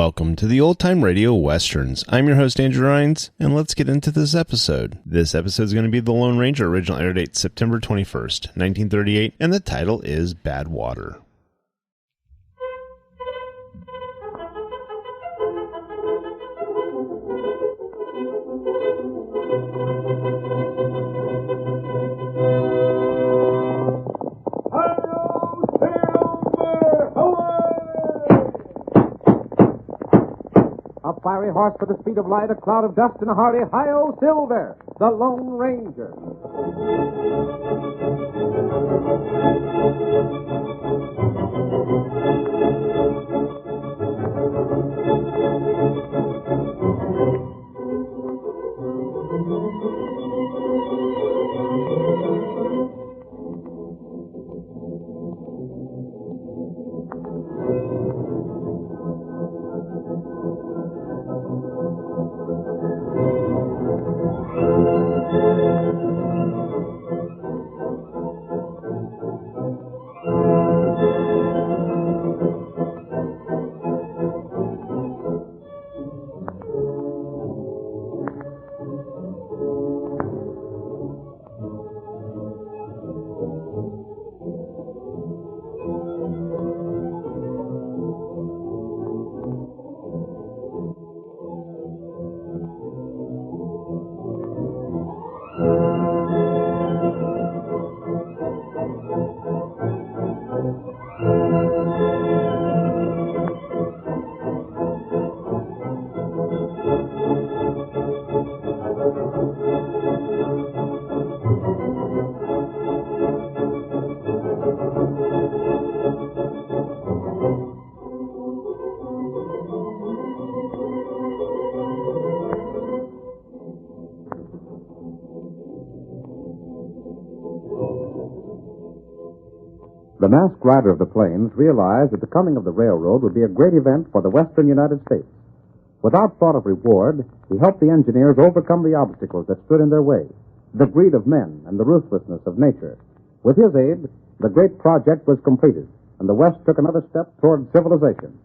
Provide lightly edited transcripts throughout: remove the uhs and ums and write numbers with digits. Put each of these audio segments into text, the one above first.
Welcome to the Old Time Radio Westerns. I'm your host, Andrew Rines, and let's get into this episode. This episode is going to be The Lone Ranger, original air date September 21st, 1938, and the title is Bad Water. A fiery horse with the speed of light, a cloud of dust, and a hearty Hi-Yo Silver, the Lone Ranger. The masked rider of the plains realized that the coming of the railroad would be a great event for the western United States. Without thought of reward, he helped the engineers overcome the obstacles that stood in their way, the greed of men and the ruthlessness of nature. With his aid, the great project was completed, and the West took another step toward civilization.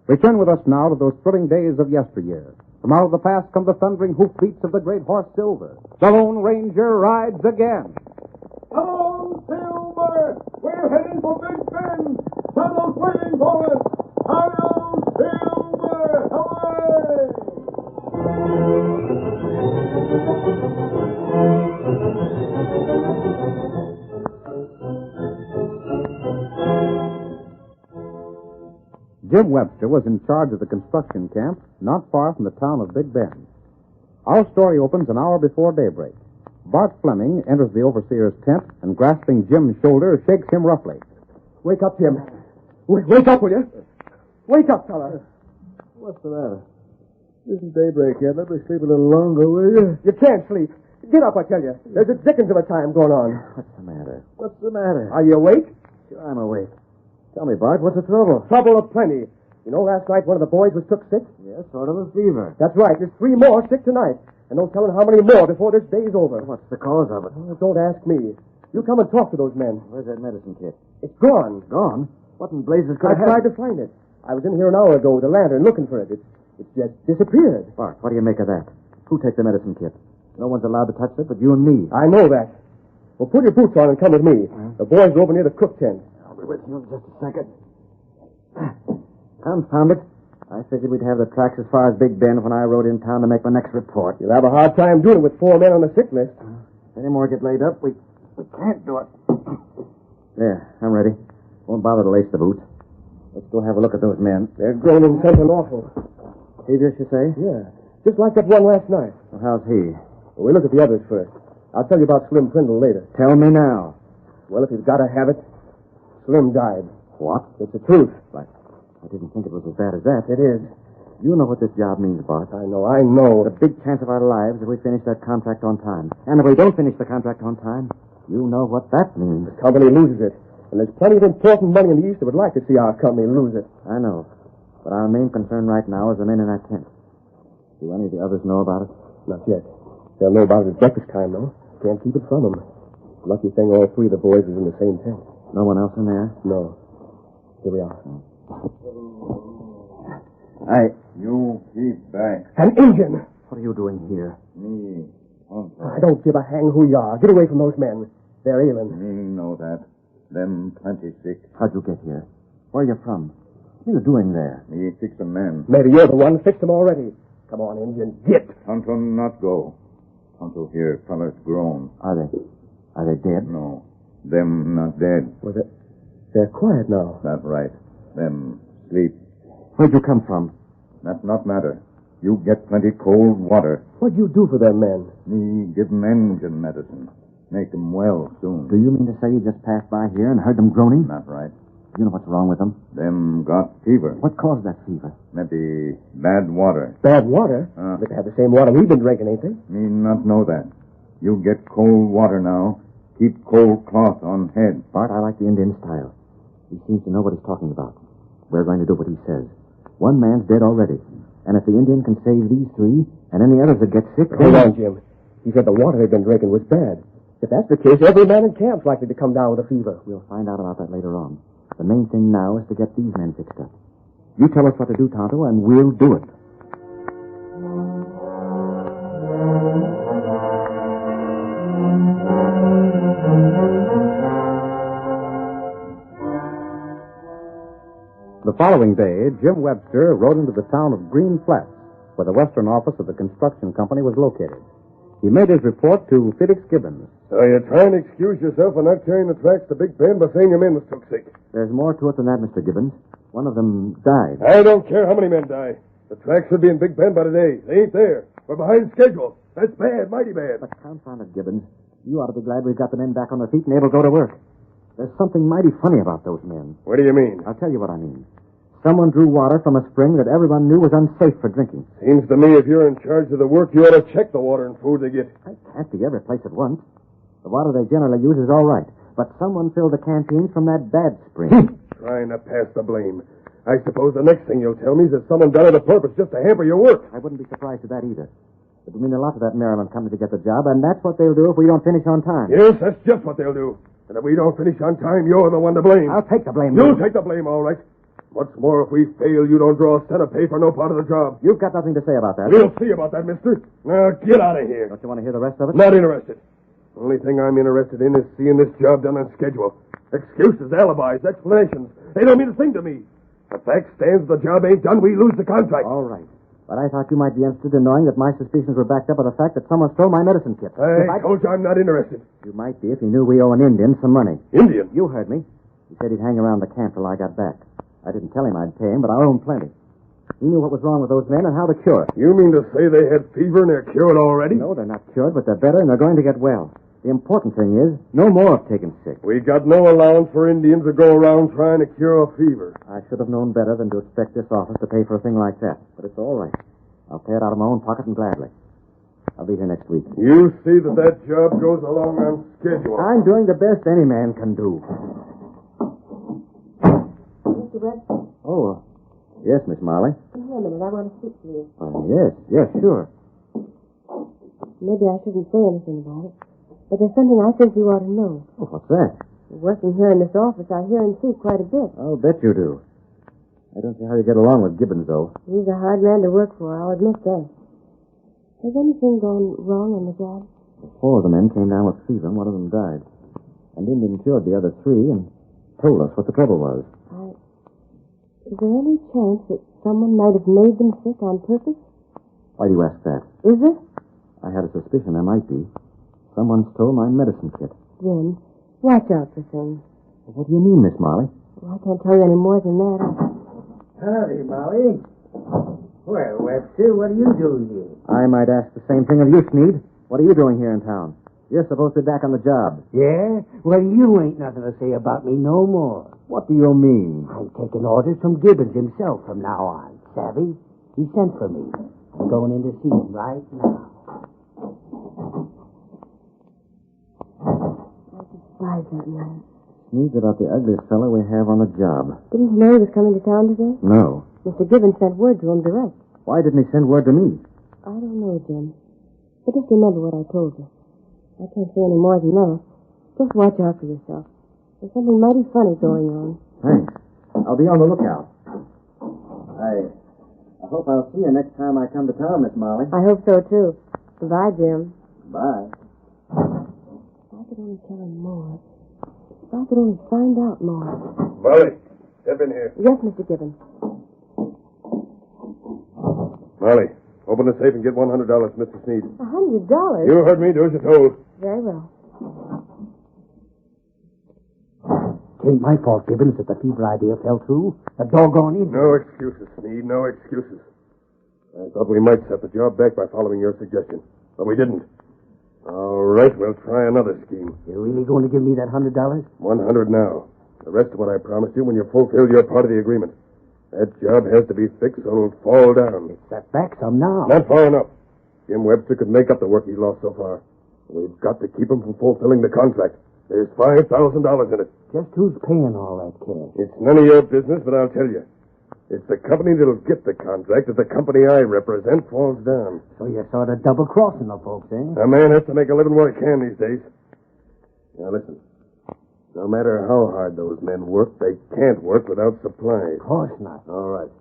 Return with us now to those thrilling days of yesteryear. From out of the past come the thundering hoofbeats of the great horse Silver. The Lone Ranger rides again. Come on, Silver! We're heading for Big Bend! Tunnel's waiting for us! Hi-yo, Silver! Away! Jim Webster was in charge of the construction camp not far from the town of Big Bend. Our story opens an hour before daybreak. Bart Fleming enters the overseer's tent and, grasping Jim's shoulder, shakes him roughly. Wake up, Jim. Wake up, will you? Wake up, fella. What's the matter? It isn't daybreak yet. Let me sleep a little longer, will you? You can't sleep. Get up, I tell you. There's a dickens of a time going on. What's the matter? Are you awake? Sure, I'm awake. Tell me, Bart, what's the trouble? Trouble aplenty. You know, last night one of the boys was took sick? Yeah, sort of a fever. That's right. There's 3 more sick tonight. And no telling how many more before this day's over. What's the cause of it? Oh, don't ask me. You come and talk to those men. Where's that medicine kit? It's gone. Gone? What in blazes could I have tried to find it. I was in here an hour ago with a lantern looking for it. It's just disappeared. Bart, what do you make of that? Who takes the medicine kit? No one's allowed to touch it but you and me. I know that. Well, put your boots on and come with me. The boys are over near the cook tent. I'll be with you in just a second. Confound it. I figured we'd have the tracks as far as Big Bend when I rode in town to make my next report. You'll have a hard time doing it with 4 men on the sick list. If any more get laid up, we can't do it. There, I'm ready. Won't bother to lace the boots. Let's go have a look at those men. They're groaning something awful. Feverish, you say? Yeah, just like that one last night. Well, how's he? Well, we'll look at the others first. I'll tell you about Slim Prindle later. Tell me now. Well, if he's got to have it, Slim died. What? It's the truth. I didn't think it was as bad as that. It is. You know what this job means, Bart. I know. The big chance of our lives if we finish that contract on time. And if we don't finish the contract on time, you know what that means. The company loses it. And there's plenty of important money in the East that would like to see our company lose it. I know. But our main concern right now is the men in that tent. Do any of the others know about it? Not yet. They'll know about it at breakfast time, though. Can't keep it from them. Lucky thing all 3 of the boys is in the same tent. No one else in there? No. Here we are. You keep back. An Indian! What are you doing here? Me, Tonto. I don't give a hang who you are. Get away from those men. They're ailing. Me know that. Them plenty sick. How'd you get here? Where are you from? What are you doing there? Me fix a man. Maybe you're the one. Fixed them already. Come on, Indian. Get! Tonto not go. Tonto here, fellas grown. Are they dead? No. Them not dead. Well, they're quiet now. That right. Them sleep. Where'd you come from? That not matter. You get plenty cold water. What'd you do for them men? Me give 'em engine medicine. Make 'em well soon. Do you mean to say you just passed by here and heard them groaning? Not right. You know what's wrong with them? Them got fever. What caused that fever? Maybe bad water. Bad water? Uh. They have the same water we've been drinking, ain't they? Me not know that. You get cold water now. Keep cold cloth on head. Bart, I like the Indian style. He seems to know what he's talking about. We're going to do what he says. One man's dead already. And if the Indian can save these three, and any others that get sick... Hold on, Jim. He said the water they've been drinking was bad. If that's the case, every man in camp's likely to come down with a fever. We'll find out about that later on. The main thing now is to get these men fixed up. You tell us what to do, Tonto, and we'll do it. The following day, Jim Webster rode into the town of Green Flats, where the western office of the construction company was located. He made his report to Felix Gibbons. So you're trying to excuse yourself for not carrying the tracks to Big Bend by saying your men was took sick. There's more to it than that, Mr. Gibbons. One of them died. I don't care how many men die. The tracks should be in Big Bend by today. They ain't there. We're behind schedule. That's bad, mighty bad. But confound it, Gibbons. You ought to be glad we've got the men back on their feet and able to go to work. There's something mighty funny about those men. What do you mean? I'll tell you what I mean. Someone drew water from a spring that everyone knew was unsafe for drinking. Seems to me if you're in charge of the work, you ought to check the water and food they get. I can't be every place at once. The water they generally use is all right, but someone filled the canteens from that bad spring. Trying to pass the blame. I suppose the next thing you'll tell me is that someone done it on purpose just to hamper your work. I wouldn't be surprised at that either. It would mean a lot to that Maryland company to get the job, and that's what they'll do if we don't finish on time. Yes, that's just what they'll do. And if we don't finish on time, you're the one to blame. I'll take the blame. You'll take the blame, all right. What's more, if we fail, you don't draw a cent of pay for no part of the job. You've got nothing to say about that. We'll see about that, mister. Now, get out of here. Don't you want to hear the rest of it? Not interested. Only thing I'm interested in is seeing this job done on schedule. Excuses, alibis, explanations. They don't mean a thing to me. The fact stands the job ain't done, we lose the contract. All right. But I thought you might be interested in knowing that my suspicions were backed up by the fact that someone stole my medicine kit. I told you I'm not interested. You might be if you knew we owe an Indian some money. Indian? You heard me. He said he'd hang around the camp till I got back. I didn't tell him I'd pay him, but I owe him plenty. He knew what was wrong with those men and how to cure it. You mean to say they had fever and they're cured already? No, they're not cured, but they're better and they're going to get well. The important thing is, no more of taking sick. We got no allowance for Indians to go around trying to cure a fever. I should have known better than to expect this office to pay for a thing like that. But it's all right. I'll pay it out of my own pocket and gladly. I'll be here next week. You see that job goes along on schedule. I'm doing the best any man can do. Mr. Webster? Oh, yes, Miss Marley. Come here a minute. I want to speak to you. Yes, sure. Maybe I shouldn't say anything about it, but there's something I think you ought to know. Oh, what's that? Working here in this office, I hear and see quite a bit. I'll bet you do. I don't see how you get along with Gibbons, though. He's a hard man to work for, I'll admit that. Has anything gone wrong on the job? 4 of the men came down with fever, and one of them died. And Indian cured the other 3 and told us what the trouble was. Is there any chance that someone might have made them sick on purpose? Why do you ask that? Is there? I had a suspicion there might be. Someone stole my medicine kit. Jim, watch out for things. What do you mean, Miss Molly? Well, I can't tell you any more than that. Howdy, Molly. Well, Webster, what are you doing here? I might ask the same thing of you, Sneed. What are you doing here in town? You're supposed to be back on the job. Yeah? Well, you ain't nothing to say about me no more. What do you mean? I'm taking orders from Gibbons himself from now on, savvy? He sent for me. I'm going in to see him right now. I despise that man. Sneed's about the ugliest fellow we have on the job. Didn't you know he was coming to town today? No. Mr. Gibbons sent word to him direct. Why didn't he send word to me? I don't know, Jim. But just remember what I told you. I can't say any more than that. Just watch out for yourself. There's something mighty funny going on. Thanks. I'll be on the lookout. I hope I'll see you next time I come to town, Miss Molly. I hope so, too. Goodbye, Jim. Bye. If I could only tell him more. If I could only find out more. Molly, step in here. Yes, Mr. Gibbons. Molly, open the safe and get $100, Mr. Sneed. $100? You heard me. Do as you're told. Very well. It ain't my fault, Gibbons, that the fever idea fell through. A doggone idiot. No excuses, Sneed. No excuses. I thought we might set the job back by following your suggestion, but we didn't. All right, we'll try another scheme. You're really going to give me that $100? 100 now. The rest of what I promised you when you fulfill your part of the agreement. That job has to be fixed or it'll fall down. It's set back some now. Not far enough. Jim Webster could make up the work he's lost so far. We've got to keep him from fulfilling the contract. There's $5,000 in it. Just who's paying all that cash? It's none of your business, but I'll tell you. It's the company that'll get the contract if the company I represent falls down. So you're sort of double-crossing the folks, eh? A man has to make a living where he can these days. Now listen. No matter how hard those men work, they can't work without supplies. Of course not. All right.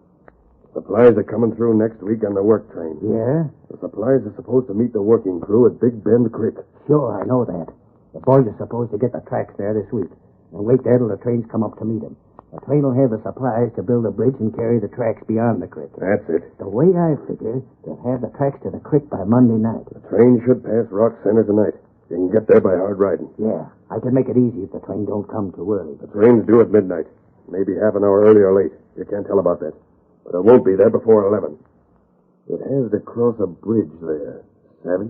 Supplies are coming through next week on the work train. Yeah? The supplies are supposed to meet the working crew at Big Bend Creek. Sure, I know that. The boys are supposed to get the tracks there this week and wait there till the trains come up to meet them. The train will have the supplies to build a bridge and carry the tracks beyond the creek. That's it. The way I figure, they'll have the tracks to the creek by Monday night. The train should pass Rock Center tonight. You can get there by hard riding. Yeah, I can make it easy if the train don't come too early. The train's due at midnight. Maybe half an hour early or late. You can't tell about that. But it won't be there before 11. It has to cross a bridge there. Savvy?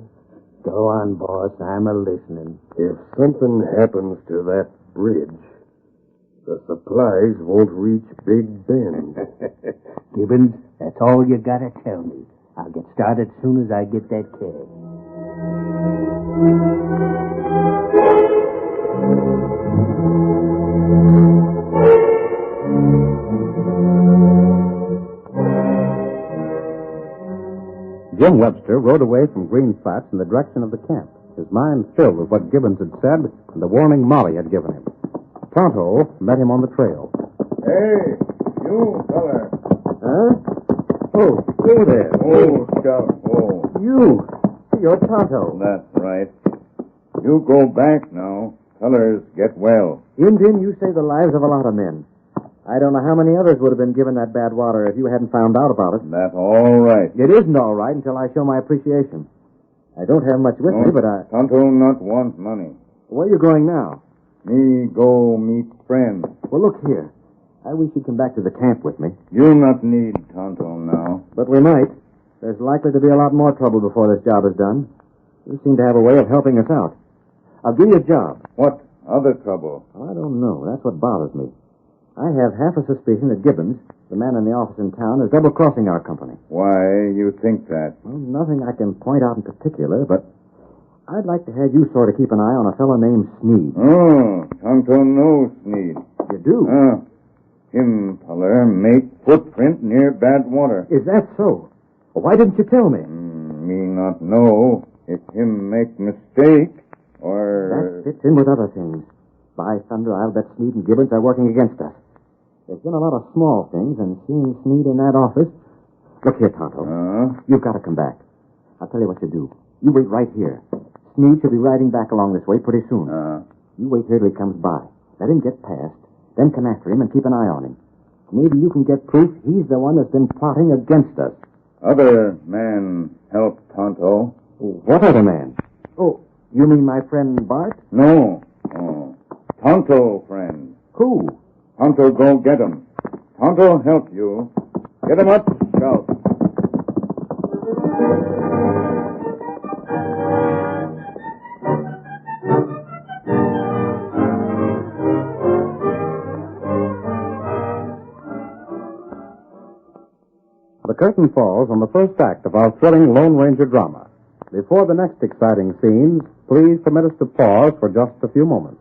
Go on, boss. I'm a-listening. If something happens to that bridge, the supplies won't reach Big Bend. Gibbons, that's all you gotta tell me. I'll get started as soon as I get that cash. Jim Webster rode away from Green Flats in the direction of the camp, his mind filled with what Gibbons had said and the warning Molly had given him. Tonto met him on the trail. Hey, you feller. Huh? Oh, you there. Oh, Scout. Oh, You. You're Tonto. that's right. You go back now. Fellers get well. Indian, you saved the lives of a lot of men. I don't know how many others would have been given that bad water if you hadn't found out about it. That's all right. It isn't all right until I show my appreciation. I don't have much with me, but I... Tonto not want money. Where are you going now? Me go meet friend. Well, look here. I wish you'd come back to the camp with me. You not need Tonto now. But we might. There's likely to be a lot more trouble before this job is done. You seem to have a way of helping us out. I'll give you a job. What other trouble? I don't know. That's what bothers me. I have half a suspicion that Gibbons, the man in the office in town, is double-crossing our company. Why you think that? Well, nothing I can point out in particular, but I'd like to have you sort of keep an eye on a fellow named Sneed. Oh, Tonto knows Sneed. You do? Him feller make footprint near bad water. Is that so? Well, why didn't you tell me? Me not know if him make mistake or... That fits in with other things. By thunder, I'll bet Sneed and Gibbons are working against us. There's been a lot of small things, and seeing Sneed in that office... Look here, Tonto. You've got to come back. I'll tell you what you do. You wait right here. Sneed should be riding back along this way pretty soon. You wait here till he comes by. Let him get past. Then come after him and keep an eye on him. Maybe you can get proof he's the one that's been plotting against us. Other man help Tonto. What other man? Oh, you mean my friend Bart? No. Tonto friend. Who? Tonto go get him. Tonto help you. Get him up, Scout. The curtain falls on the first act of our thrilling Lone Ranger drama. Before the next exciting scenes, please permit us to pause for just a few moments.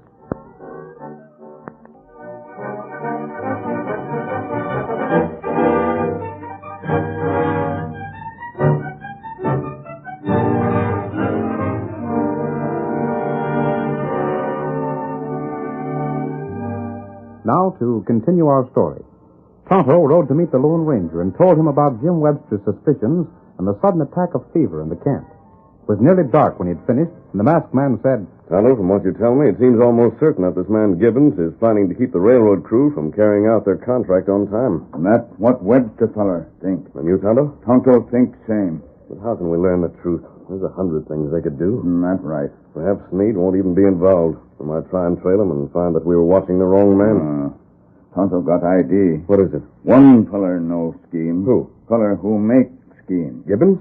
Now to continue our story. Tonto rode to meet the Lone Ranger and told him about Jim Webster's suspicions and the sudden attack of fever in the camp. It was nearly dark when he had finished, and the masked man said, Tonto, from what you tell me, it seems almost certain that this man Gibbons is planning to keep the railroad crew from carrying out their contract on time. And that's what Webster feller think. And you, Tonto? Tonto think same. But how can we learn the truth? There's 100 things they could do. That's right. Perhaps Sneed won't even be involved. We might try and trail him and find that we were watching the wrong man. Tonto got ID. What is it? One feller know scheme. Who? Feller who make scheme. Gibbons?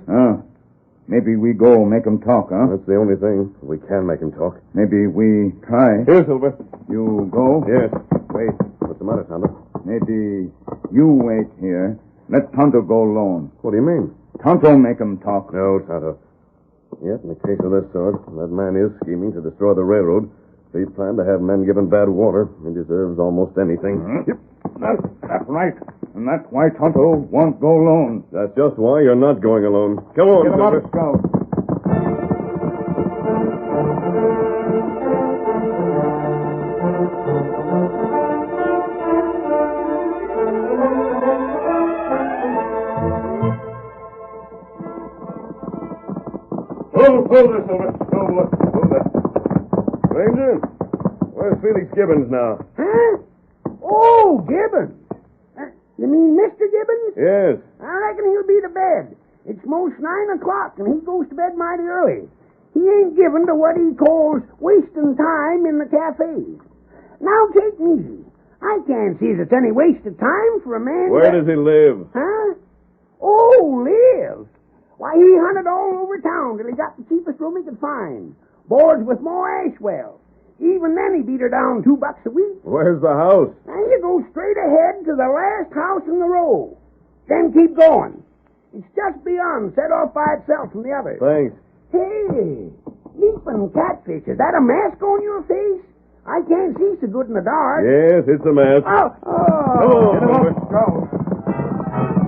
Maybe we go make him talk, huh? That's the only thing. We can make him talk. Maybe we try. Here, Silver. You go? Yes. Wait. What's the matter, Tonto? Maybe you wait here. Let Tonto go alone. What do you mean? Tonto make him talk. No, Tonto. Yet, in a case of this sort, that man is scheming to destroy the railroad. If he's planned to have men given bad water, he deserves almost anything. Yep. That's right. And that's why Tonto won't go alone. That's just why you're not going alone. Come on, Get him out Silver. of Scout. Hold there, Silver. Hold there. Ranger, where's Felix Gibbons now? Huh? Oh, Gibbons. You mean Mr. Gibbons? Yes. I reckon he'll be to bed. It's most 9 o'clock, and he goes to bed mighty early. He ain't given to what he calls wasting time in the cafes. Now, take me easy. I can't see that it's any waste of time for a man... Where does he live? Huh? Oh, live. Why, he hunted all over town till he got the cheapest room he could find. Boards with more ash wells. Even then, he beat her down $2 a week. Where's the house? Now, you go straight ahead to the last house in the row. Then keep going. It's just beyond, set off by itself from the others. Thanks. Hey, leaping catfish, is that a mask on your face? I can't see so good in the dark. Yes, it's a mask. Oh. Come on, Get him Silver. up, Scout.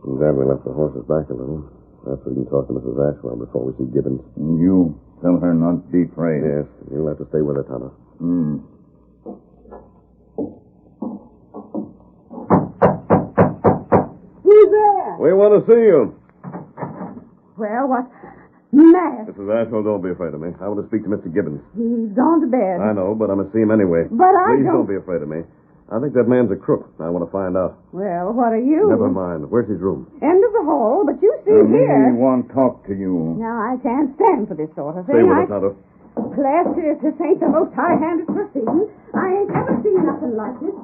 I'm glad we left the horses back a little. Perhaps we can talk to Mrs. Ashwell before we see Gibbons. You tell her not to be afraid. Yes, you'll have to stay with her, Tonto. Who's there? We want to see you. Well, what? Mask. Mrs. Ashwell, don't be afraid of me. I want to speak to Mr. Gibbons. He's gone to bed. I know, but I'm going to see him anyway. But I Please don't... don't be afraid of me. I think that man's a crook. I want to find out. Well, what are you? Never mind. Where's his room? End of the hall, but you see Me here... want to talk to you. Now, I can't stand for this sort of thing. Stay with us, Tonto. Plaster, if this ain't the most high-handed proceeding. I ain't ever seen nothing like this.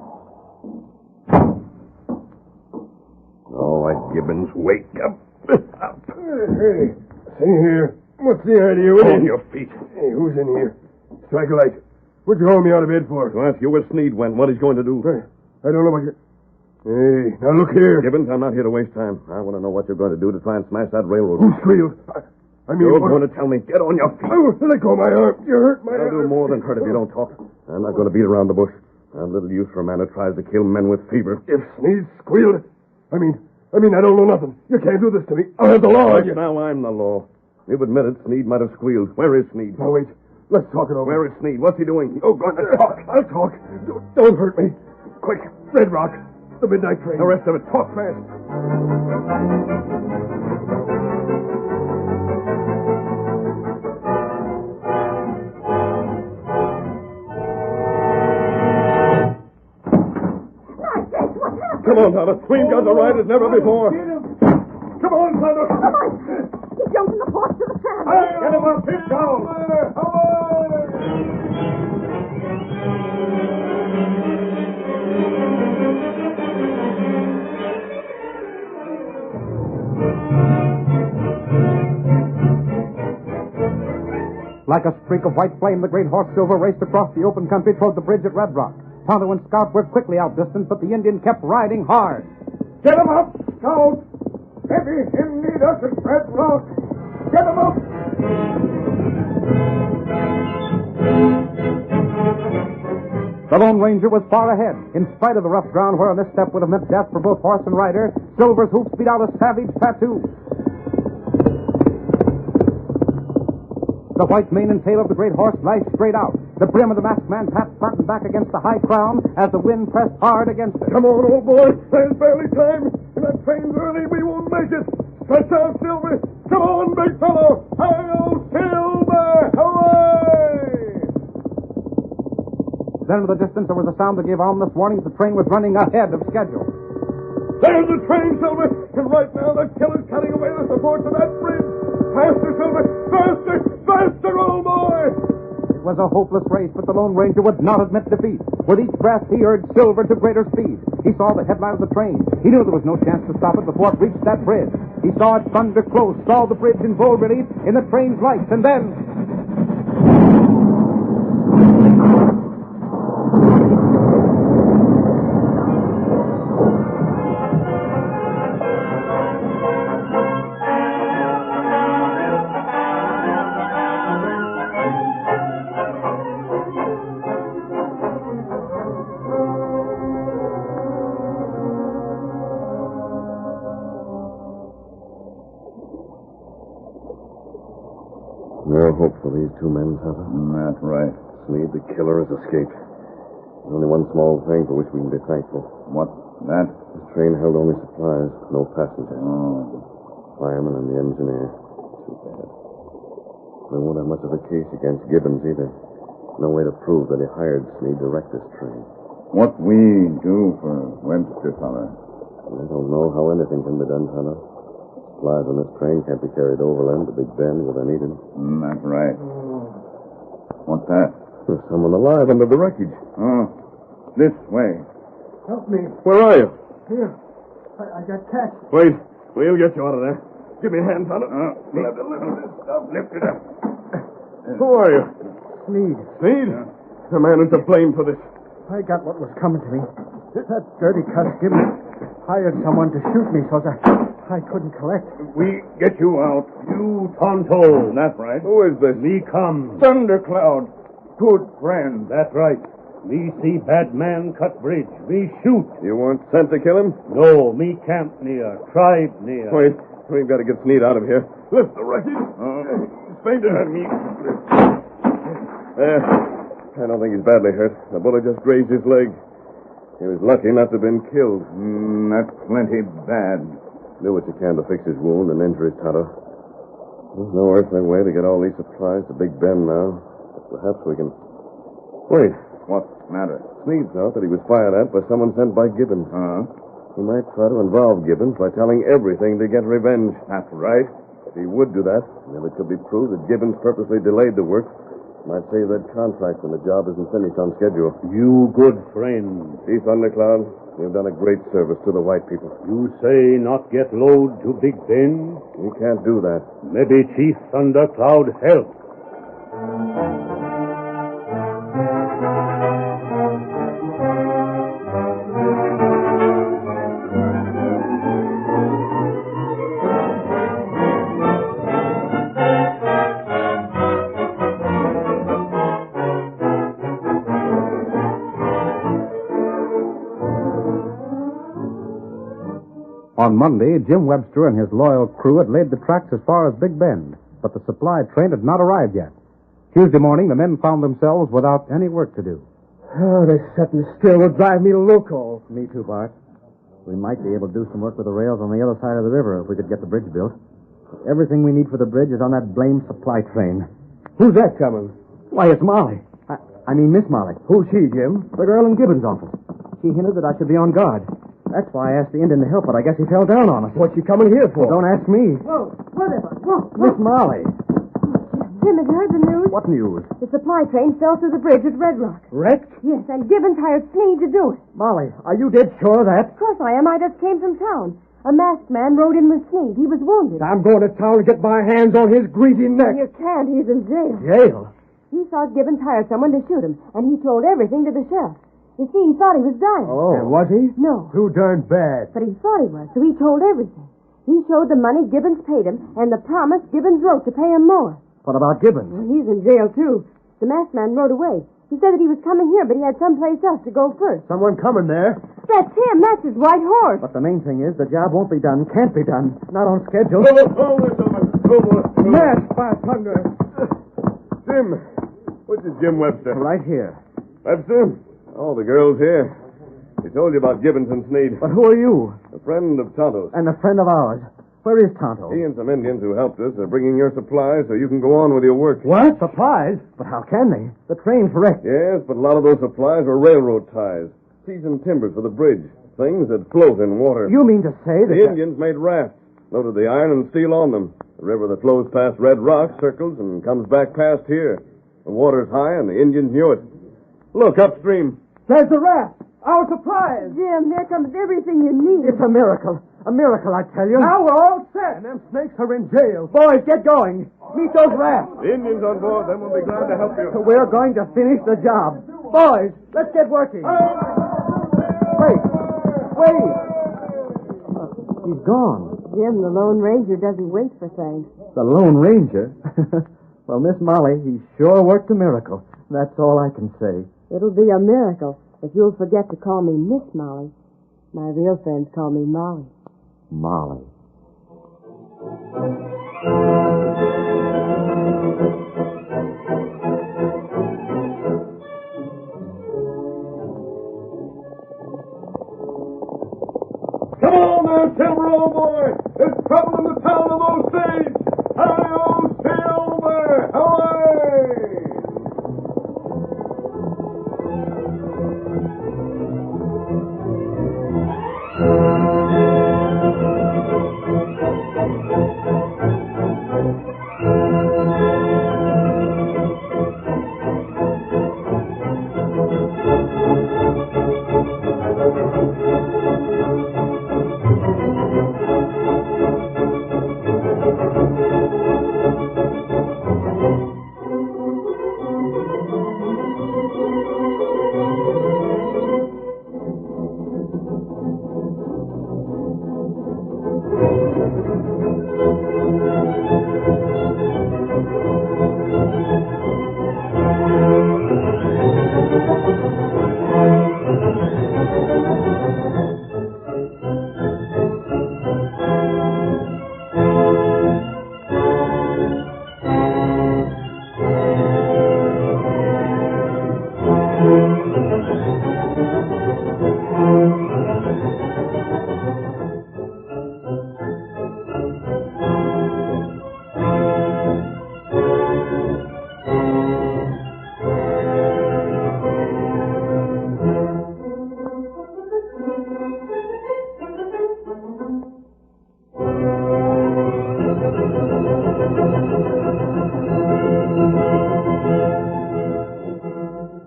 All right, Gibbons, wake up. Hey, see here. What's the idea with On it? your feet. Hey, who's in here? Strike a light. What'd you hold me out of bed for? To ask you where Sneed went, what he's going to do. I don't know what you're... Hey, now look here. Gibbons, I'm not here to waste time. I want to know what you're going to do to try and smash that railroad. Who squealed? I mean... You're going to tell me. Get on your feet. Oh, let go of my arm. You hurt my I'll do arm. more than hurt if you don't talk. I'm not going to beat around the bush. I've little use for a man who tries to kill men with fever. If Sneed squealed... I mean, I don't know nothing. You can't do this to me. I'll have the law on you. Now I'm the law. You've admitted Sneed might have squealed. Where is Sneed? Now, wait. Let's talk it over. Where is Sneed? What's he doing? Oh, God, let's talk. I'll talk. Don't hurt me. Quick, Red Rock. The midnight train. The rest of it. Talk fast. Come on, Tonto. Queen got the ride as never before. Come on, Tonto. Come on. He jumped in the porch to the sand. Get him up. Keep down. Like a streak of white flame, the great horse Silver raced across the open country toward the bridge at Red Rock. Tonto and Scout were quickly outdistanced, but the Indian kept riding hard. Get him up, Scout. Heavy him need us at Red Rock. Get him up. The Lone Ranger was far ahead. In spite of the rough ground where a misstep would have meant death for both horse and rider, Silver's hoofs beat out a savage tattoo. The white mane and tail of the great horse lashed straight out. The brim of the masked man tapped front and back against the high crown as the wind pressed hard against it. Come on, old boy. There's barely time. If that train's early, we won't make it. Stretch out, Silver. Come on, big fellow. Hail, Silver! Hooray! Then in the distance there was a sound that gave ominous warning that the train was running ahead of schedule. There's the train, Silver. And right now the killer's cutting away the supports of that bridge. Faster, Silver! Faster! Faster, old boy! It was a hopeless race, but the Lone Ranger would not admit defeat. With each breath, he urged Silver to greater speed. He saw the headline of the train. He knew there was no chance to stop it before it reached that bridge. He saw it thunder close, saw the bridge in full relief in the train's lights, and then... No hope for these two men, Tonto. That's right. Sneed, the killer, has escaped. There's only one small thing for which we can be thankful. What? That? This train held only supplies, no passengers. Oh. Fireman and the engineer. Too bad. We won't have much of a case against Gibbons either. No way to prove that he hired Sneed to wreck this train. What we do for Webster, fella? I don't know how anything can be done, Tonto. Supplies on this train can't be carried overland to Big Bend where they're needed. That's right. What's that? There's someone alive under the wreckage. Oh, this way. Help me. Where are you? Here. I got catch. Wait. We'll get you out of there. Give me a hand, Tonto. We'll have to lift this stuff. Lift it up. Who are you? Sneed. Sneed? The man who's to blame for this. I got what was coming to me. That dirty cuss Gibbons hired someone to shoot me so that I couldn't collect. We get you out. You Tonto. That's right. Who is this? Me come. Thundercloud. Good friend. That's right. Me see bad man cut bridge. Me shoot. You weren't sent to kill him? No, me camp near. Tribe near. Wait. We've got to get Sneed out of here. Lift the wreckage. Fainted at me. There. I don't think he's badly hurt. The bullet just grazed his leg. He was lucky not to have been killed. That's plenty bad. Do what you can to fix his wound and injuries, Tonto. There's no earthly way to get all these supplies to Big Bend now. But perhaps we can... Wait. What's the matter? Sneed thought that he was fired at by someone sent by Gibbons. He might try to involve Gibbons by telling everything to get revenge. That's right. If he would do that, and if it could be proved that Gibbons purposely delayed the work, might save that contract when the job isn't finished on schedule. You good friend. See, Thundercloud, you've done a great service to the white people. You say not get load to Big Bend? You can't do that. Maybe Chief Thundercloud help. On Monday, Jim Webster and his loyal crew had laid the tracks as far as Big Bend, but the supply train had not arrived yet. Tuesday morning, the men found themselves without any work to do. Oh, this sitting still will drive me loco. Me too, Bart. We might be able to do some work with the rails on the other side of the river if we could get the bridge built. Everything we need for the bridge is on that blamed supply train. Who's that coming? Why, it's Molly. I mean Miss Molly. Who's she, Jim? The girl in Gibbons' office. She hinted that I should be on guard. That's why I asked the Indian to help, but I guess he fell down on us. What's she coming here for? Well, don't ask me. Whoa, whatever. Whoa, Miss Molly. Jim, have you heard the news? What news? The supply train fell through the bridge at Red Rock. Wrecked? Yes, and Gibbons hired Sneed to do it. Molly, are you dead sure of that? Of course I am. I just came from town. A masked man rode in with Sneed. He was wounded. I'm going to town to get my hands on his greasy neck. You can't. He's in jail. Jail? He thought Gibbons hired someone to shoot him, and he told everything to the sheriff. You see, he thought he was dying. Oh. And was he? No. Too darn bad. But he thought he was, so he told everything. He showed the money Gibbons paid him and the promise Gibbons wrote to pay him more. What about Gibbons? Well, he's in jail, too. The masked man rode away. He said that he was coming here, but he had someplace else to go first. Someone coming there. That's him. That's his white horse. But the main thing is the job won't be done, can't be done. Not on schedule. Matt, by thunder. Jim. Which is Jim Webster? Right here. Webster? Oh, the girl's here. He told you about Gibbons and Sneed. But who are you? A friend of Tonto's. And a friend of ours. Where is Tonto? He and some Indians who helped us are bringing your supplies so you can go on with your work. What? Supplies? But how can they? The train's wrecked. Yes, but a lot of those supplies were railroad ties. Seasoned timbers for the bridge. Things that float in water. You mean to say that... The Indians made rafts. Loaded the iron and steel on them. The river that flows past Red Rock circles and comes back past here. The water's high and the Indians knew it. Look, upstream. There's the raft. Our supplies. Jim, there comes everything you need. It's a miracle. A miracle, I tell you. Now we're all set. And them snakes are in jail. Boys, get going. Meet those rafts. The Indians on board, then we'll be glad to help you. We're going to finish the job. Boys, let's get working. Wait. He's gone. Jim, the Lone Ranger doesn't wait for things. The Lone Ranger? Well, Miss Molly, he sure worked a miracle. That's all I can say. It'll be a miracle if you'll forget to call me Miss Molly. My real friends call me Molly. Molly. Come on now, Silver, old boy. There's trouble in the town of Osage. Hi-yo, Silver! Away!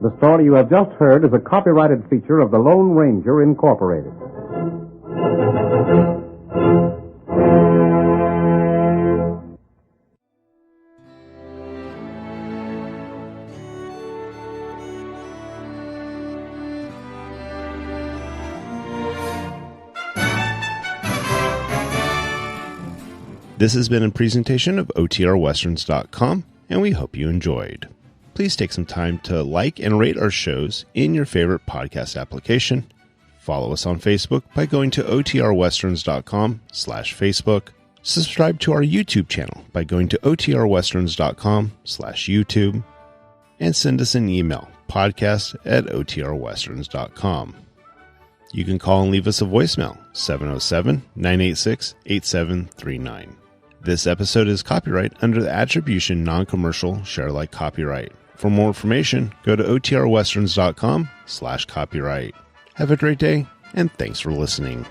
The story you have just heard is a copyrighted feature of the Lone Ranger, Incorporated. This has been a presentation of OTRWesterns.com, and we hope you enjoyed. Please take some time to like and rate our shows in your favorite podcast application. Follow us on Facebook by going to OTRWesterns.com/Facebook. Subscribe to our YouTube channel by going to OTRWesterns.com/YouTube. And send us an email, podcast@OTRWesterns.com. You can call and leave us a voicemail, 707-986-8739. This episode is copyright under the Attribution Non-Commercial Share-alike copyright. For more information, go to OTRWesterns.com/copyright. Have a great day, and thanks for listening.